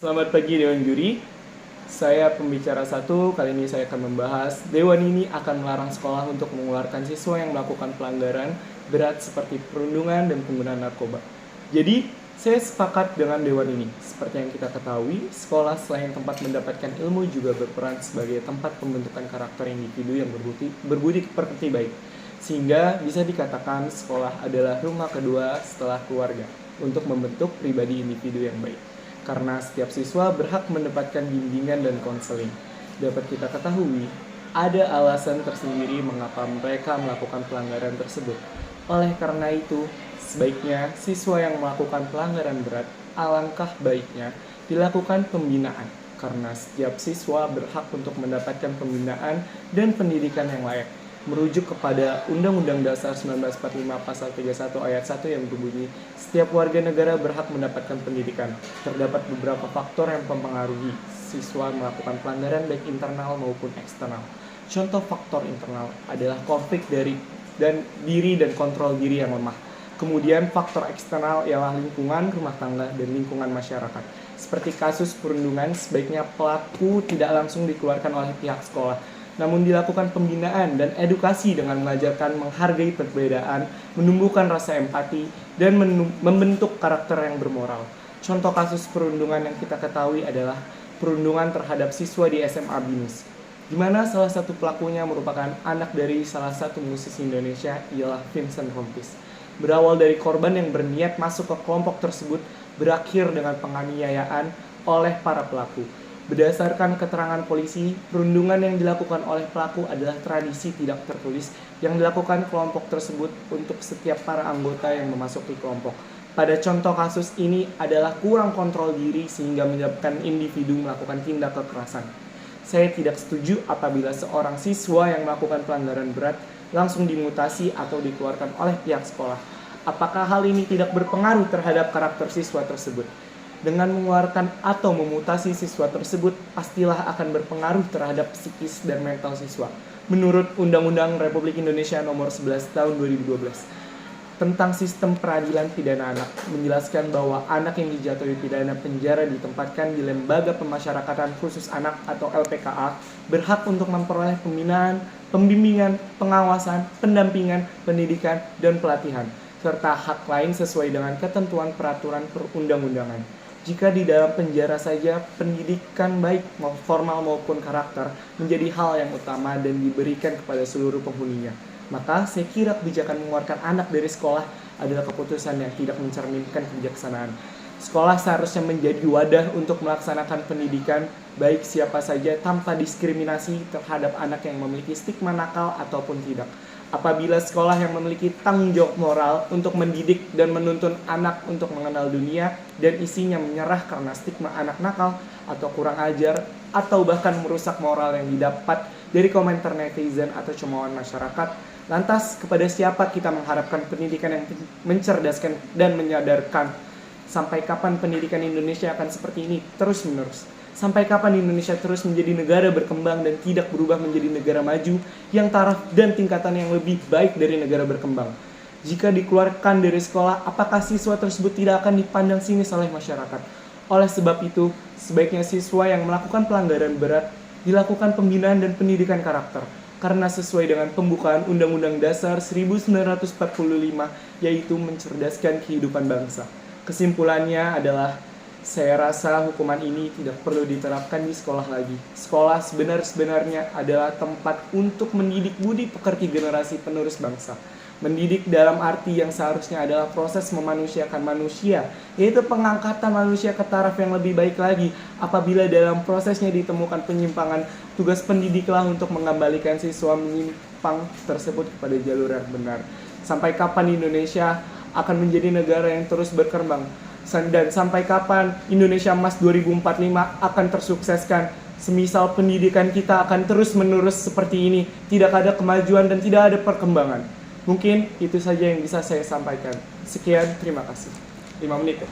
Selamat pagi Dewan Juri. Saya pembicara satu. Kali ini saya akan membahas Dewan ini akan melarang sekolah untuk mengeluarkan siswa yang melakukan pelanggaran berat seperti perundungan dan penggunaan narkoba. Jadi, saya sepakat dengan Dewan ini. Seperti yang kita ketahui, sekolah selain tempat mendapatkan ilmu juga berperan sebagai tempat pembentukan karakter individu yang berbudi pekerti baik. Sehingga bisa dikatakan sekolah adalah rumah kedua setelah keluarga untuk membentuk pribadi individu yang baik. Karena setiap siswa berhak mendapatkan bimbingan dan konseling. Dapat kita ketahui, ada alasan tersendiri mengapa mereka melakukan pelanggaran tersebut. Oleh karena itu, sebaiknya siswa yang melakukan pelanggaran berat, alangkah baiknya dilakukan pembinaan. Karena setiap siswa berhak untuk mendapatkan pembinaan dan pendidikan yang layak. Merujuk kepada Undang-Undang Dasar 1945 Pasal 31 Ayat 1 yang berbunyi, setiap warga negara berhak mendapatkan pendidikan. Terdapat beberapa faktor yang mempengaruhi siswa melakukan pelanggaran baik internal maupun eksternal. Contoh faktor internal adalah konflik diri dan kontrol diri yang lemah. Kemudian faktor eksternal ialah lingkungan, rumah tangga, dan lingkungan masyarakat. Seperti kasus perundungan, sebaiknya pelaku tidak langsung dikeluarkan oleh pihak sekolah, namun dilakukan pembinaan dan edukasi dengan mengajarkan menghargai perbedaan, menumbuhkan rasa empati, dan membentuk karakter yang bermoral. Contoh kasus perundungan yang kita ketahui adalah perundungan terhadap siswa di SMA Binus, di mana salah satu pelakunya merupakan anak dari salah satu musisi Indonesia, ialah Vincent Rompis. Berawal dari korban yang berniat masuk ke kelompok tersebut, berakhir dengan penganiayaan oleh para pelaku. Berdasarkan keterangan polisi, perundungan yang dilakukan oleh pelaku adalah tradisi tidak tertulis yang dilakukan kelompok tersebut untuk setiap para anggota yang memasuki kelompok. Pada contoh kasus ini adalah kurang kontrol diri sehingga menyebabkan individu melakukan tindak kekerasan. Saya tidak setuju apabila seorang siswa yang melakukan pelanggaran berat langsung dimutasi atau dikeluarkan oleh pihak sekolah. Apakah hal ini tidak berpengaruh terhadap karakter siswa tersebut? Dengan mengeluarkan atau memutasi siswa tersebut, pastilah akan berpengaruh terhadap psikis dan mental siswa. Menurut Undang-Undang Republik Indonesia Nomor 11 Tahun 2012 tentang Sistem Peradilan Pidana Anak, menjelaskan bahwa anak yang dijatuhi pidana penjara ditempatkan di Lembaga Pemasyarakatan Khusus Anak atau LPKA berhak untuk memperoleh pembinaan, pembimbingan, pengawasan, pendampingan, pendidikan, dan pelatihan, serta hak lain sesuai dengan ketentuan peraturan perundang-undangan. Jika di dalam penjara saja, pendidikan baik formal maupun karakter menjadi hal yang utama dan diberikan kepada seluruh penghuninya, maka saya kira kebijakan mengeluarkan anak dari sekolah adalah keputusan yang tidak mencerminkan kebijaksanaan. Sekolah seharusnya menjadi wadah untuk melaksanakan pendidikan baik siapa saja tanpa diskriminasi terhadap anak yang memiliki stigma nakal ataupun tidak. Apabila sekolah yang memiliki tanggung jawab moral untuk mendidik dan menuntun anak untuk mengenal dunia dan isinya menyerah karena stigma anak nakal atau kurang ajar atau bahkan merusak moral yang didapat dari komentar netizen atau cemoohan masyarakat, lantas kepada siapa kita mengharapkan pendidikan yang mencerdaskan dan menyadarkan? Sampai kapan pendidikan Indonesia akan seperti ini terus-menerus? Sampai kapan Indonesia terus menjadi negara berkembang dan tidak berubah menjadi negara maju yang taraf dan tingkatan yang lebih baik dari negara berkembang? Jika dikeluarkan dari sekolah, apakah siswa tersebut tidak akan dipandang sinis oleh masyarakat? Oleh sebab itu, sebaiknya siswa yang melakukan pelanggaran berat dilakukan pembinaan dan pendidikan karakter. Karena sesuai dengan pembukaan Undang-Undang Dasar 1945, yaitu mencerdaskan kehidupan bangsa. Kesimpulannya adalah, saya rasa hukuman ini tidak perlu diterapkan di sekolah lagi. Sekolah sebenarnya adalah tempat untuk mendidik budi pekerti generasi penerus bangsa. Mendidik dalam arti yang seharusnya adalah proses memanusiakan manusia, yaitu pengangkatan manusia ke taraf yang lebih baik lagi. Apabila dalam prosesnya ditemukan penyimpangan, tugas pendidiklah untuk mengembalikan siswa menyimpang tersebut kepada jalur yang benar. Sampai kapan Indonesia akan menjadi negara yang terus berkembang? Dan sampai kapan Indonesia Emas 2045 akan tersukseskan? Semisal pendidikan kita akan terus-menerus seperti ini, tidak ada kemajuan dan tidak ada perkembangan. Mungkin itu saja yang bisa saya sampaikan. Sekian, terima kasih. 5 menit ya.